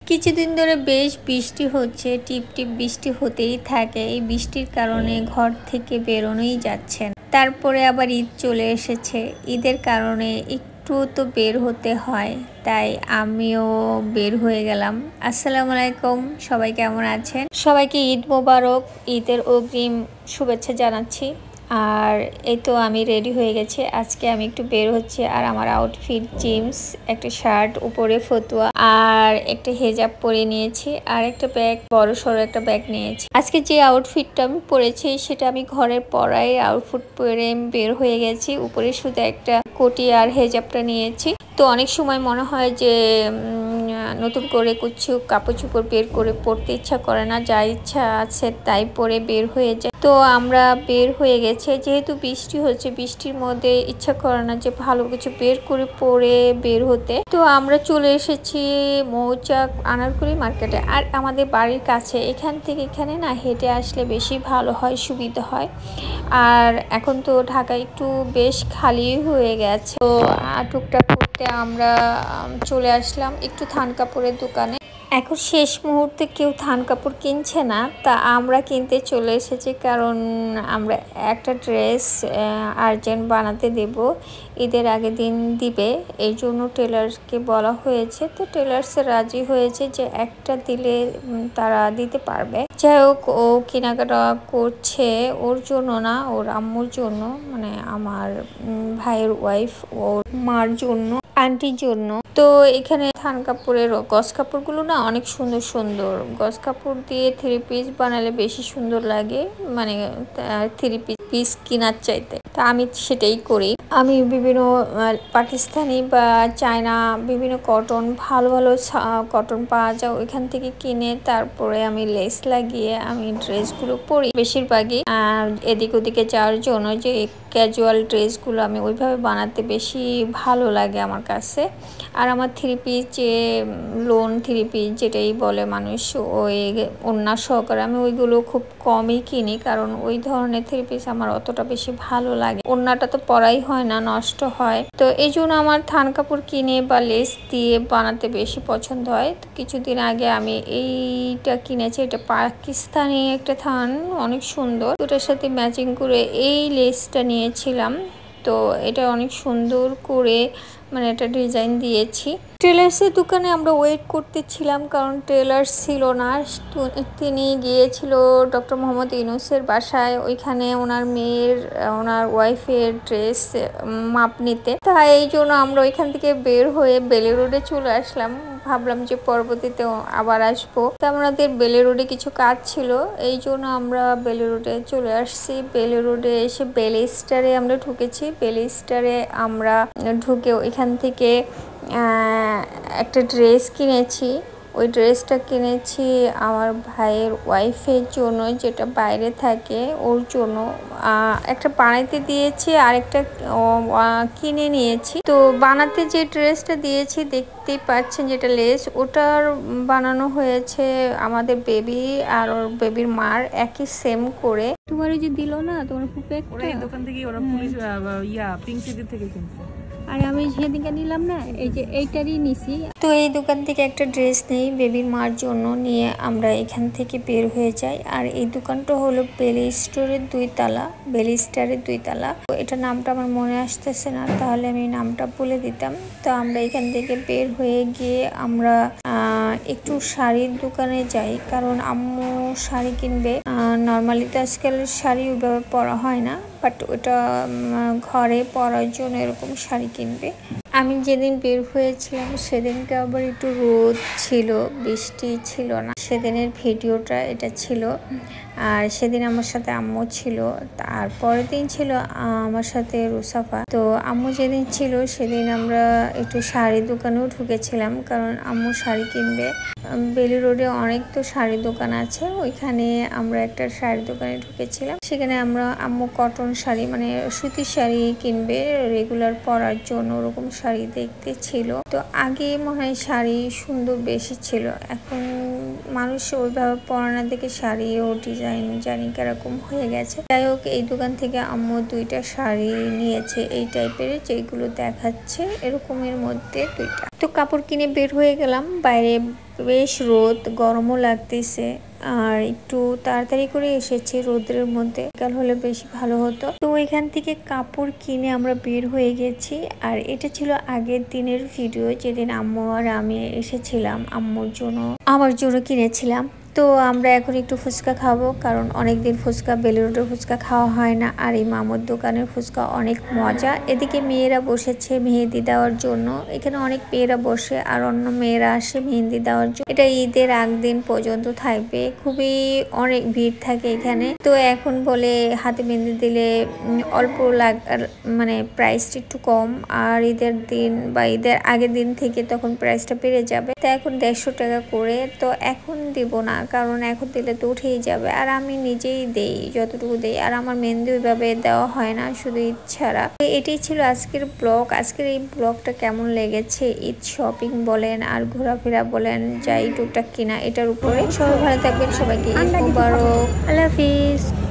কিছুদিন ধরে বেশ বৃষ্টি হচ্ছে, টিপটিপ বৃষ্টি হতেই থাকে। এই বৃষ্টির কারণে ঘর থেকে বেরোনোই যাচ্ছে না। তারপরে আবার ঈদ চলে এসেছে, ঈদের কারণে একটু তো বের হতে হয়, তাই আমিও বের হয়ে গেলাম। আসসালামু আলাইকুম, সবাই কেমন আছেন? সবাইকে ঈদ মোবারক, ঈদের অগ্রিম শুভেচ্ছা জানাচ্ছি। আর এই তো আমি রেডি হয়ে গেছি। আজকে আমি একটু বের হচ্ছি, আর আমার আউটফিট জিন্স, একটা শার্ট, উপরে ফতুয়া আর একটা হেজাব পরে নিয়েছি, আর একটা ব্যাগ, বড় সড়ো একটা ব্যাগ নিয়েছি। আজকে যে আউটফিটটা আমি পরেছি সেটা আমি ঘরের পরাই আউটফিট পরে বের হয়ে গেছি। উপরে শুধু একটা কোটি আর হেজাবটা নিয়েছি। তো অনেক সময় মনে হয় যে নতুন করে কিছু কাপড় চোপড় বের করে পরতে ইচ্ছা করে না, যা ইচ্ছা আছে তাই পরে বের হয়ে যায়। তো আমরা বের হয়ে গেছে, যেহেতু বৃষ্টি হচ্ছে, বৃষ্টির মধ্যে ইচ্ছা করে না যে ভালো কিছু বের করে পরে বের হতে। তো আমরা চলে এসেছি মৌচাক আনারকুলি মার্কেটে। আর আমাদের বাড়ির কাছে, এখান থেকে এখানে না হেঁটে আসলে বেশি ভালো হয়, সুবিধা হয়। আর এখন তো ঢাকা একটু বেশ খালি হয়ে গেছে, তো টুকটাক করতে আমরা চলে আসলাম একটু থান কাপড়ের দোকানে। এখন শেষ মুহূর্তে কেউ থান কাপড় কিনছে না, তা আমরা কিনতে চলে এসেছি, কারণ আমরা একটা ড্রেস আর্জেন্ট বানাতে দেব, ঈদের আগের দিন দিবে, এই জন্য টেলার্সকে বলা হয়েছে। তো টেলার্সে রাজি হয়েছে যে একটা দিলে তারা দিতে পারবে। যাই হোক, ও কেনাকাটা করছে ওর জন্য না, ওর আম্মুর জন্য, মানে আমার ভাইয়ের ওয়াইফ, ওর মার জন্য, আন্টির জন্য। তো এখানে থান কাপড়ের গস কাপড়গুলো না অনেক সুন্দর সুন্দর। গস কাপড় দিয়ে থ্রি পিস বানালে বেশি সুন্দর লাগে, মানে থ্রি পিস কেনার চাইতে। তা আমি সেটাই করি। আমি বিভিন্ন পাকিস্তানি বা চায়না বিভিন্ন কটন, ভালো ভালো কটন পাওয়া যায়, ওইখান থেকে কিনে তারপরে আমি লেস লাগিয়ে আমি ড্রেসগুলো পরি বেশিরভাগই এদিক ওদিকে যাওয়ার জন্য। যে ক্যাজুয়াল ড্রেসগুলো আমি ওইভাবে বানাতে বেশি ভালো লাগে আমার কাছে। আর আমার থ্রি পিস, যে লোন থ্রি পিস যেটাই বলে মানুষ, ওই ওড়না সহকারে আমি ওইগুলো খুব কমই কিনি, কারণ ওই ধরনের থ্রি পিস আমার অতটা বেশি ভালো লাগে। ওড়নাটা তো পরাই হয় না, নষ্ট হয়। তো এই জন্য আমার থান কাপড় কিনে বা লেস দিয়ে বানাতে বেশি পছন্দ হয়। তো কিছুদিন আগে আমি এইটা কিনেছি, এটা পাকিস্তানি একটা থান, অনেক সুন্দর। ওটার সাথে ম্যাচিং করে এই লেসটা নিয়েছিলাম। তো এটা অনেক সুন্দর করে, মানে একটা ডিজাইন দিয়েছি। টেলার্সের দোকানে আমরা ওয়েট করতেছিলাম, কারণ টেলার্স ছিল না। তিনি গিয়েছিল ডক্টর মোহাম্মদ ইউনূসের বাসায়, ওইখানে ওনার মেয়ের, ওনার ওয়াইফের ড্রেস মাপ নিতে। তাই এই জন্য আমরা ওইখান থেকে বের হয়ে বেলি রোডে চলে আসলাম। ভাবলাম যে পরবর্তীতে আবার আসবো। তা আমাদের বেলি রোডে কিছু কাজ ছিল, এই জন্য আমরা বেলি রোডে চলে আসছি। বেলি রোডে এসে বেলি স্টারে আমরা ঢুকেছি। বেলি স্টারে আমরা ঢুকে ওইখান থেকে একটা ড্রেস কিনেছি। ওই ড্রেসটা কিনেছি আমার ভাইয়ের ওয়াইফের জন্য, যেটা বাইরে থাকে, ওর জন্য। একটা বানাইতে দিয়েছি, আরেকটা কিনে নিয়েছি। তো বানাতে যে ড্রেসটা দিয়েছি দেখতেই পাচ্ছেন, যেটা লেস, ওটার বানানো হয়েছে আমাদের বেবি আর ওর বেবির মার একই সেম করে। তোমার যে দিল না, তোমার ফুপে ওরা এই দোকান থেকে, ওরা পুলিশ পিঙ্ক সিটি থেকে কিনছে। আর আমি সেদিকে নিলাম না, এই যে এইটারই নিছি। তো এই দোকান থেকে একটা ড্রেস নেই বেবির মার জন্য, নিয়ে আমরা এখান থেকে বের হয়ে যাই। আর এই দোকানটা হলো বেলি স্টোরের 2 তলা, বেলি স্টারের 2 তলা। এটা নামটা আমার মনে আসতেছে না, তাহলে আমি নামটা বলে দিতাম। তো আমরা এখান থেকে বের হয়ে গিয়ে আমরা একটু শাড়ির দোকানে যাই, কারণ আম্মু শাড়ি কিনবে। নর্মালি তো আজকাল শাড়ি ওইভাবে পরা হয় না, বাট ওটা ঘরে পরার জন্য এরকম শাড়ি কিনবে। আমি যেদিন বের হয়েছিলাম সেদিনকে আবার একটু রোদ ছিল, বৃষ্টি ছিল না। সেদিনের ভিডিওটা এটা ছিল। আর সেদিন আমার সাথে আম্মু ছিল, তার পরের দিন ছিল আমার সাথে রুসাফা। তো আম্মু যেদিন ছিল সেদিন আমরা একটু শাড়ি দোকানেও ঢুকেছিলাম, কারণ আম্মু শাড়ি কিনবে। বেলি রোডে অনেক তো শাড়ি দোকান আছে, ওইখানে আমরা একটা শাড়ি দোকানে ঢুকেছিলাম। সেখানে আমরা আম্মু কটন শাড়ি, মানে সুতির শাড়ি কিনবে রেগুলার পরার জন্য, ওরকম শাড়ি দেখতে ছিল। তো আগে মনে হয় শাড়ি সুন্দর বেশি ছিল, এখন মানুষ ওইভাবে পরা না দেখে শাড়ি ও ডিজাইন ডিজাইন জানি কিরকম হয়ে গেছে। যাই হোক, এই দোকান থেকে আম্মু 2টা শাড়ি নিয়েছে এই টাইপের যেগুলো দেখাচ্ছে এরকমের মধ্যে 2টা। তো কাপড় কিনে বের হয়ে গেলাম। বাইরে বেশ রোদ, গরমও লাগতেছে আর একটু তাড়াতাড়ি করে এসেছি রোদের মধ্যে, কাল হলে বেশি ভালো হতো। তো এখান থেকে কাপড় কিনে আমরা বের হয়ে গেছি। আর এটা ছিল আগের দিনের ভিডিও, যেদিন আম্মু আর আমি এসেছিলাম আম্মুর জন্য, আমার জন্য কিনেছিলাম। তো আমরা এখন একটু ফুচকা খাবো, কারণ অনেকদিন ফুচকা, বেলি রোডের ফুচকা খাওয়া হয় না। আর এই মামুর দোকানের ফুচকা অনেক মজা। এদিকে মেয়েরা বসেছে মেহেদি দেওয়ার জন্য, এখানে অনেক মেয়েরা বসে আর অন্য মেয়েরা আসে মেহেদি দেওয়ার জন্য। এটা ঈদের আগদিন পর্যন্ত থাকবে, খুবই অনেক ভিড় থাকে এখানে। তো এখন বলে হাতে মেহেদি দিলে অল্প মানে প্রাইসটা একটু কম, আর ঈদের দিন বা ঈদের আগের দিন থেকে তখন প্রাইসটা বেড়ে যাবে। তো এখন 150 টাকা করে। তো এখন দিব না, কারণ এখন দিলে তো উঠেই যাবে। আর আমি নিজেই দেই যতটুকু দেই, আর আমার মেহেদি ওইভাবে দেওয়া হয় না, শুধু ঈদ ছাড়া। এটাই ছিল আজকের ব্লগ। আজকের এই ব্লগটা কেমন লেগেছে, ঈদ শপিং বলেন আর ঘোরাফেরা বলেন, যাই টুকটাক কিনা, এটার উপরে। সবাই ভালো থাকবেন, সবাইকে ঈদ মোবারক, আল্লাহ হাফিজ।